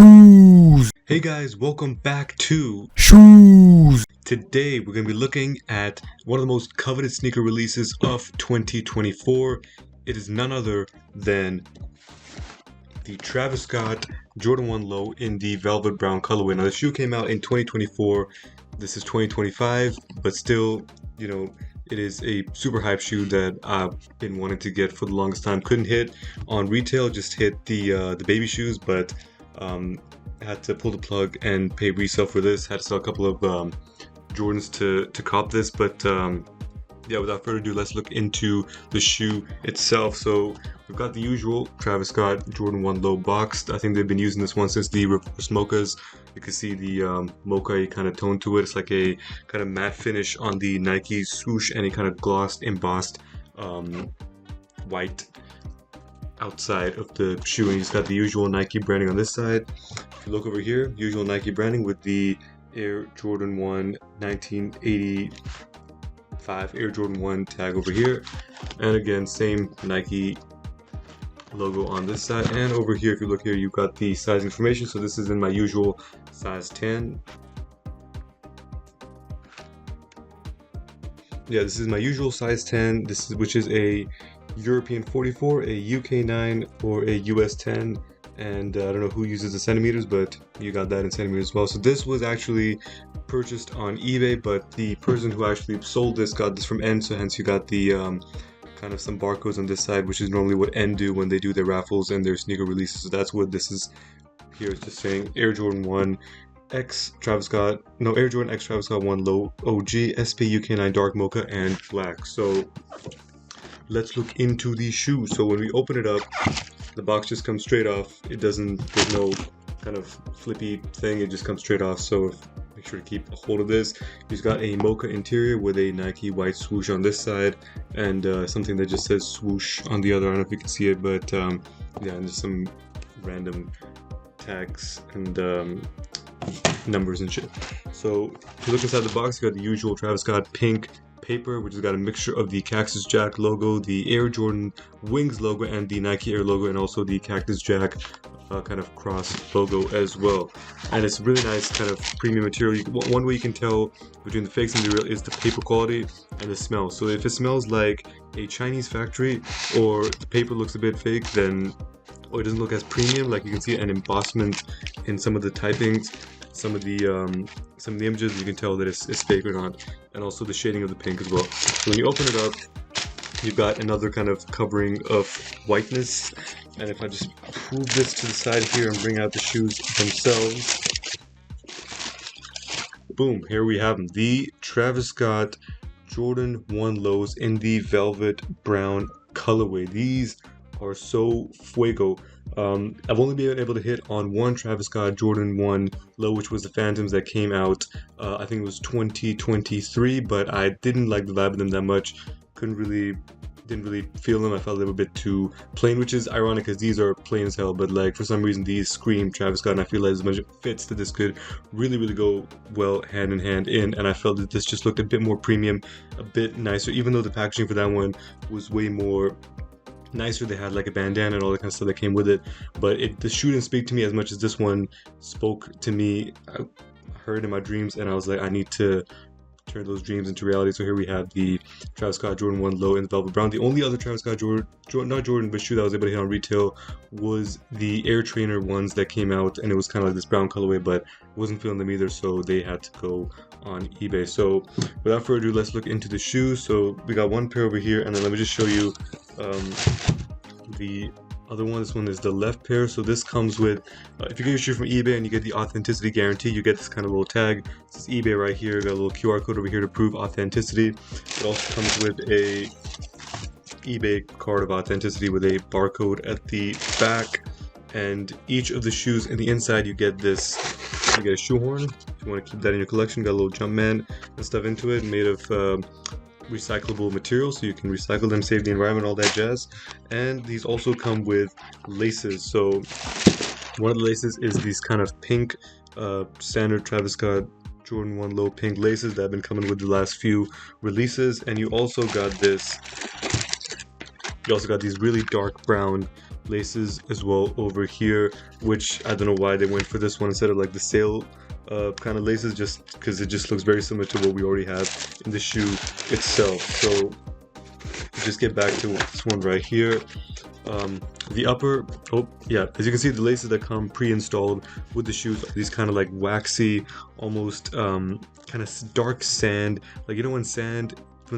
Shoes. Hey guys, welcome back to Shoes. Today we're going to be looking at one of the most coveted sneaker releases of 2024. It is none other than the Travis Scott Jordan 1 Low in the velvet brown colorway. Now the shoe came out in 2024. This is 2025, but still, it is a super hype shoe that I've been wanting to get for the longest time. Couldn't hit on retail, just hit the baby shoes, but had to pull the plug and pay resale for this. Had to sell a couple of Jordans to cop this, but yeah, without further ado, let's look into the shoe itself. So we've got the usual Travis Scott Jordan 1 Low boxed. I think they've been using this one since the reverse mochas. You can see the mocha kind of tone to it. It's like a kind of matte finish on the Nike swoosh and a kind of glossed, embossed white outside of the shoe. And you've got the usual Nike branding on this side. If you look over here, usual Nike branding with the Air Jordan 1 1985 Air Jordan 1 tag over here, and again same Nike logo on this side. And over here, if you look here, you've got the size information. So this is in my usual size 10. Yeah, this is my usual size 10. Which is a European 44, a UK 9, or a US 10. And I don't know who uses the centimeters, but you got that in centimeters as well. So this was actually purchased on eBay, but the person who actually sold this got this from N, so hence you got the kind of some barcodes on this side, which is normally what N do when they do their raffles and their sneaker releases. So that's what this is here. It's just saying Air Jordan 1 X Travis Scott, no, Air Jordan X Travis Scott 1 Low OG SP UK9 Dark Mocha and Black. So let's look into these shoes. So when we open it up, the box just comes straight off. There's no kind of flippy thing, it just comes straight off. So make sure to keep a hold of this. You've got a mocha interior with a Nike white swoosh on this side, and something that just says swoosh on the other. I don't know if you can see it, but yeah, and just some random tags and numbers and shit. So if you look inside the box, you got the usual Travis Scott pink paper, which has got a mixture of the Cactus Jack logo, the Air Jordan Wings logo, and the Nike Air logo, and also the Cactus Jack kind of cross logo as well. And it's really nice kind of premium material. One way you can tell between the fakes and the real is the paper quality and the smell. So if it smells like a Chinese factory, or the paper looks a bit fake, then it doesn't look as premium. Like you can see an embossment in some of the typings, some of the images, you can tell that it's fake or not, and also the shading of the pink as well. So when you open it up, you've got another kind of covering of whiteness. And if I just move this to the side here and bring out the shoes themselves, boom, here we have them. The Travis Scott Jordan 1 Lows in the velvet brown colorway. These are so fuego. I've only been able to hit on one Travis Scott Jordan 1 Low, which was the Phantoms that came out, I think it was 2023, but I didn't like the vibe of them that much. Didn't really feel them. I felt they were a bit too plain, which is ironic because these are plain as hell, but like for some reason these scream Travis Scott, and I feel like as much fits that this could really go well hand in hand in, and I felt that this just looked a bit more premium, a bit nicer, even though the packaging for that one was way more nicer. They had like a bandana and all that kind of stuff that came with it, but the shoe didn't speak to me as much as this one spoke to me. I heard in my dreams, and I was like, I need to turn those dreams into reality. So here we have the Travis Scott Jordan 1 Low in velvet brown. The only other Travis Scott Jordan, but shoe that I was able to hit on retail was the Air Trainer ones that came out, and it was kind of like this brown colorway, but wasn't feeling them either, so they had to go on eBay. So without further ado, let's look into the shoes. So we got one pair over here, and then let me just show you the other one. This one is the left pair. So this comes with, if you get your shoe from eBay and you get the authenticity guarantee, you get this kind of little tag. This is eBay right here. Got a little QR code over here to prove authenticity. It also comes with a eBay card of authenticity with a barcode at the back. And each of the shoes in the inside, you get this. You get a shoehorn. If you want to keep that in your collection, got a little Jumpman and stuff into it, made of recyclable materials, so you can recycle them, save the environment, all that jazz. And these also come with laces. So one of the laces is these kind of pink standard Travis Scott Jordan 1 Low pink laces that have been coming with the last few releases. And you also got this You also got these really dark brown laces as well over here, which I don't know why they went for this one instead of like the sail kind of laces, just because it just looks very similar to what we already have in the shoe itself. So just get back to this one right here. The upper, oh yeah, as you can see, the laces that come pre-installed with the shoes are these kind of like waxy, almost kind of dark sand, like you know when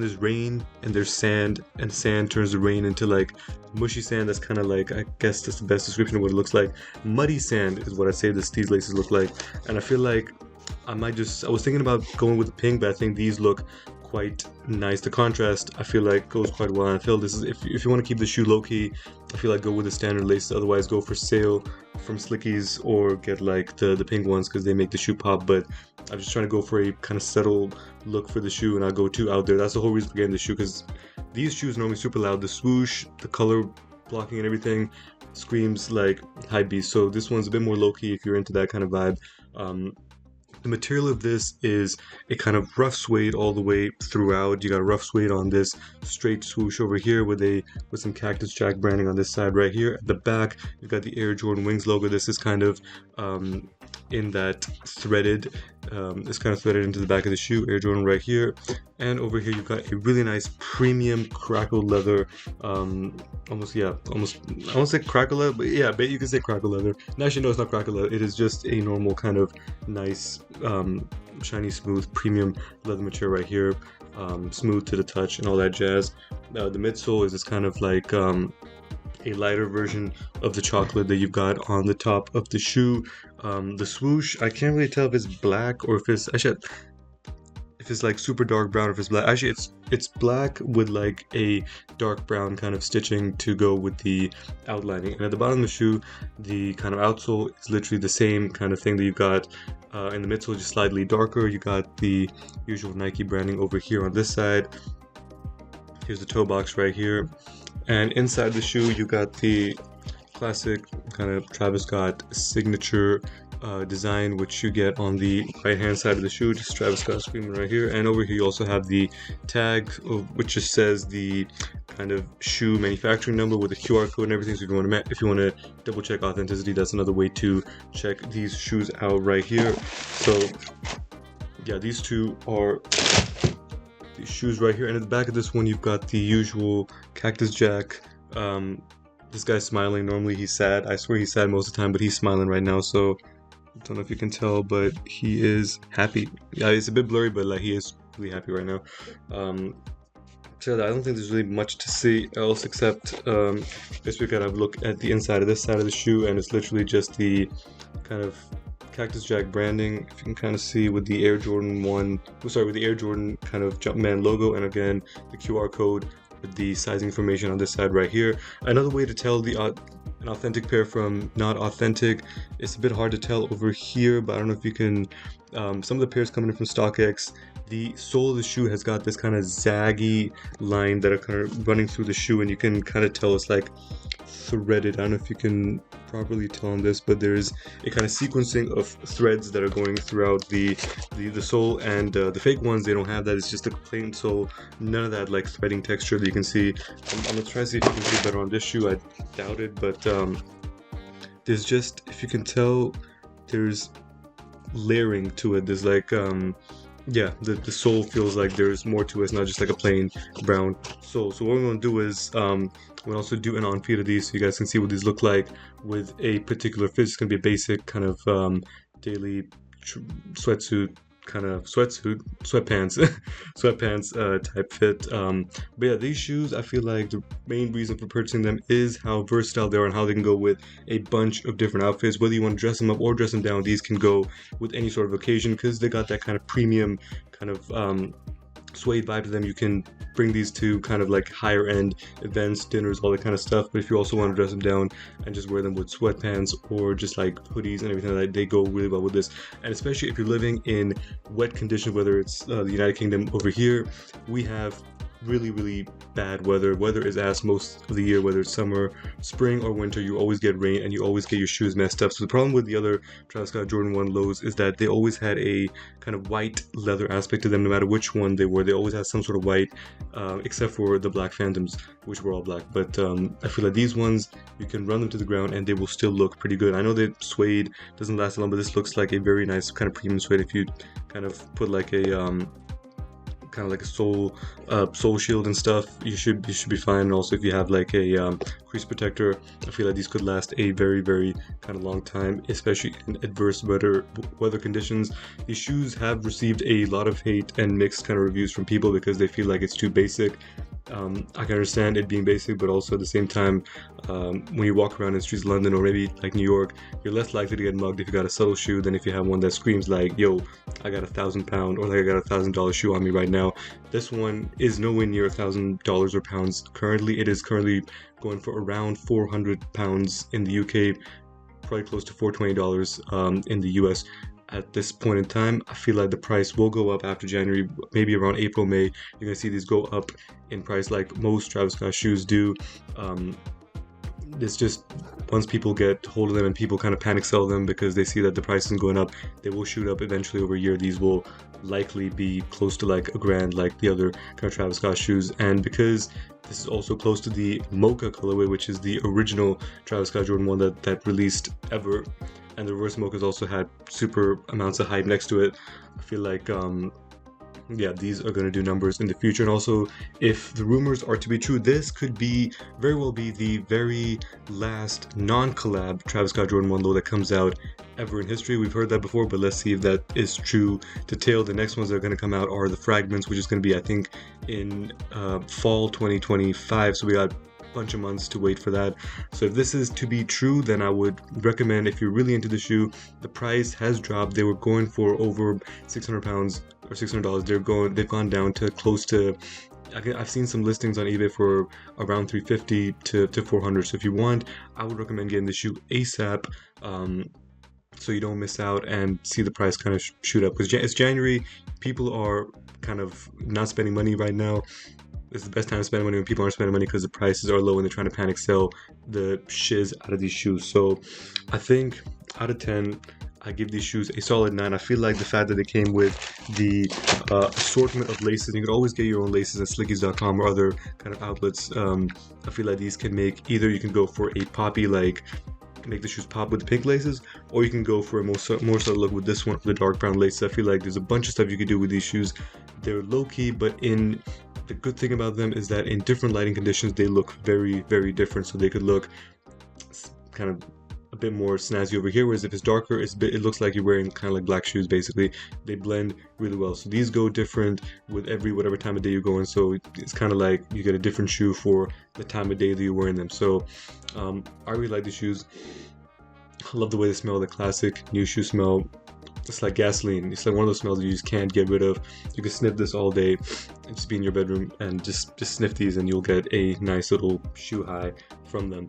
there's rain and there's sand and sand turns the rain into like mushy sand. That's kind of like, I guess that's the best description of what it looks like. Muddy sand is what I say these laces look like. And I feel like I was thinking about going with the pink, but I think these look quite nice. The contrast I feel like goes quite well, and I feel this is, if you want to keep the shoe low-key, I feel like go with the standard laces. Otherwise go for Sail from Slickies or get like the pink ones because they make the shoe pop. But I'm just trying to go for a kind of subtle look for the shoe, and I'll go too out there. That's the whole reason for getting the shoe, because these shoes are normally super loud. The swoosh, the color blocking and everything screams like high beast. So this one's a bit more low-key if you're into that kind of vibe. The material of this is a kind of rough suede all the way throughout. You got a rough suede on this straight swoosh over here with some Cactus Jack branding on this side right here. At the back, you've got the Air Jordan Wings logo. This is kind of in that threaded, it's kind of threaded into the back of the shoe. Air Jordan right here. And over here you've got a really nice premium crackled leather, almost, I won't say crackle leather, but yeah, you can say crackle leather. And actually no, it's not crackle leather, it is just a normal kind of nice, shiny, smooth, premium leather material right here, smooth to the touch and all that jazz. The midsole is this kind of like a lighter version of the chocolate that you've got on the top of the shoe. The swoosh, I can't really tell if it's black or if it's actually, if it's like super dark brown or if it's black. Actually it's black with like a dark brown kind of stitching to go with the outlining. And at the bottom of the shoe, the kind of outsole is literally the same kind of thing that you've got in the midsole, just slightly darker. You got the usual Nike branding over here on this side. Here's the toe box right here. And inside the shoe, you got the classic kind of Travis Scott signature design, which you get on the right hand side of the shoe, just Travis Scott screaming right here. And over here you also have the tag, which just says the kind of shoe manufacturing number with a QR code and everything. So if you want to double check authenticity, that's another way to check these shoes out right here. So yeah, these two are these shoes right here. And at the back of this one, you've got the usual Cactus Jack. This guy's smiling. Normally he's sad. I swear he's sad most of the time, but he's smiling right now. So I don't know if you can tell, but he is happy. Yeah, it's a bit blurry, but like he is really happy right now. So I don't think there's really much to see else except this we gotta look at the inside of this side of the shoe, and it's literally just the kind of Cactus Jack branding, if you can kind of see, with the Air Jordan with the Air Jordan kind of Jumpman logo, and again the QR code with the sizing information on this side right here. Another way to tell an authentic pair from not authentic, it's a bit hard to tell over here, but I don't know if you can, some of the pairs coming in from StockX, the sole of the shoe has got this kind of zaggy line that are kind of running through the shoe, and you can kind of tell it's like threaded. I don't know if you can properly tell on this, but there's a kind of sequencing of threads that are going throughout the sole, and the fake ones, they don't have that. It's just a plain sole, none of that like threading texture that you can see. I'm gonna try to see if you can see better on this shoe. I doubt it, but there's just, if you can tell, there's layering to it. There's like yeah, the sole feels like there's more to it. It's not just like a plain brown sole. So what we're going to do is we'll also do an on-feet of these so you guys can see what these look like with a particular fit. It's going to be a basic kind of daily sweatpants type fit. But yeah, these shoes, I feel like the main reason for purchasing them is how versatile they are and how they can go with a bunch of different outfits. Whether you want to dress them up or dress them down, these can go with any sort of occasion because they got that kind of premium kind of suede vibe to them. You can bring these to kind of like higher end events, dinners, all that kind of stuff. But if you also want to dress them down and just wear them with sweatpants or just like hoodies and everything like that, they go really well with this. And especially if you're living in wet conditions, whether it's the United Kingdom over here, we have really bad weather. Weather is ass most of the year, whether it's summer, spring, or winter. You always get rain and you always get your shoes messed up. So the problem with the other Travis Scott Jordan 1 lows is that they always had a kind of white leather aspect to them, no matter which one they were. They always had some sort of white, except for the black Phantoms, which were all black. But I feel like these ones, you can run them to the ground and they will still look pretty good. I know that suede doesn't last long, but this looks like a very nice kind of premium suede. If you kind of put like a kind of like a sole shield and stuff, you should be fine. And also, if you have like a crease protector, I feel like these could last a very kind of long time, especially in adverse weather conditions. These shoes have received a lot of hate and mixed kind of reviews from people because they feel like it's too basic. I can understand it being basic, but also at the same time, when you walk around in the streets of London or maybe like New York, you're less likely to get mugged if you got a subtle shoe than if you have one that screams like, yo, I got £1,000 or like I got $1,000 shoe on me right now. This one is nowhere near $1,000 or pounds currently. It is currently going for around £400 in the UK, probably close to $420 in the US. At this point in time, I feel like the price will go up after January, maybe around April, May. You're gonna see these go up in price like most Travis Scott shoes do. It's just once people get hold of them and people kind of panic sell them because they see that the price is going up, they will shoot up eventually over a year. These will likely be close to like $1,000 like the other kind of Travis Scott shoes. And because this is also close to the Mocha colorway, which is the original Travis Scott Jordan 1 that released ever, and the reverse mochas also had super amounts of hype next to it, I feel like yeah, these are going to do numbers in the future. And also, if the rumors are to be true, this could very well be the very last non-collab Travis Scott Jordan 1 low that comes out ever in history. We've heard that before, but let's see if that is true to tale. The next ones that are going to come out are the Fragments, which is going to be, I think, in fall 2025. So we got bunch of months to wait for that. So if this is to be true, then I would recommend, if you're really into the shoe, the price has dropped. They were going for over £600 or $600. They've gone down to close to, I've seen some listings on eBay for around $350 to $400. So if you want, I would recommend getting the shoe ASAP, so you don't miss out and see the price kind of shoot up, because it's January. People are kind of not spending money right now. It's the best time to spend money when people aren't spending money because the prices are low and they're trying to panic sell the shiz out of these shoes. So I think out of 10, I give these shoes a solid 9. I feel like the fact that they came with the assortment of laces, you can always get your own laces at slickies.com or other kind of outlets. I feel like these can make, either you can go for a poppy, like make the shoes pop with the pink laces, or you can go for a more subtle look with this one, the dark brown laces. I feel like there's a bunch of stuff you could do with these shoes. They're low-key, but the good thing about them is that in different lighting conditions, they look very different. So they could look kind of a bit more snazzy over here, whereas if it's darker, it looks like you're wearing kind of like black shoes. Basically, they blend really well. So these go different with whatever time of day you're going. So it's kind of like you get a different shoe for the time of day that you're wearing them. So I really like these shoes. I love the way they smell, the classic new shoe smell. It's like gasoline. It's like one of those smells that you just can't get rid of. You can sniff this all day and just be in your bedroom and just sniff these and you'll get a nice little shoe high from them.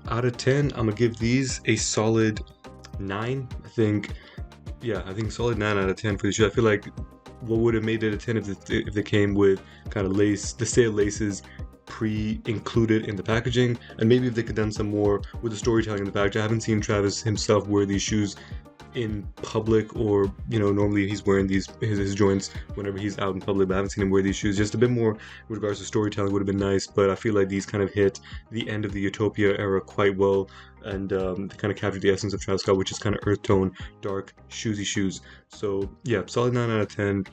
Out of 10, I'm gonna give these a solid 9. I think solid 9 out of 10 for the shoe. I feel like what would have made it a 10 if they came with kind of the sale laces pre-included in the packaging, and maybe if they could done some more with the storytelling in the package. I haven't seen Travis himself wear these shoes in public, or normally he's wearing his joints whenever he's out in public, but I haven't seen him wear these shoes. Just a bit more with regards to storytelling would have been nice, but I feel like these kind of hit the end of the Utopia era quite well, and they kind of captured the essence of Travis Scott, which is kind of earth tone, dark, shoesy shoes. So yeah, solid 9 out of 10.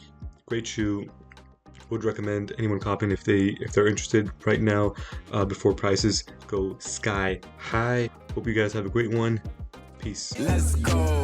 Great shoe. Would recommend anyone copying if they're interested right now, before prices go sky high. Hope you guys have a great one. Peace. Let's go.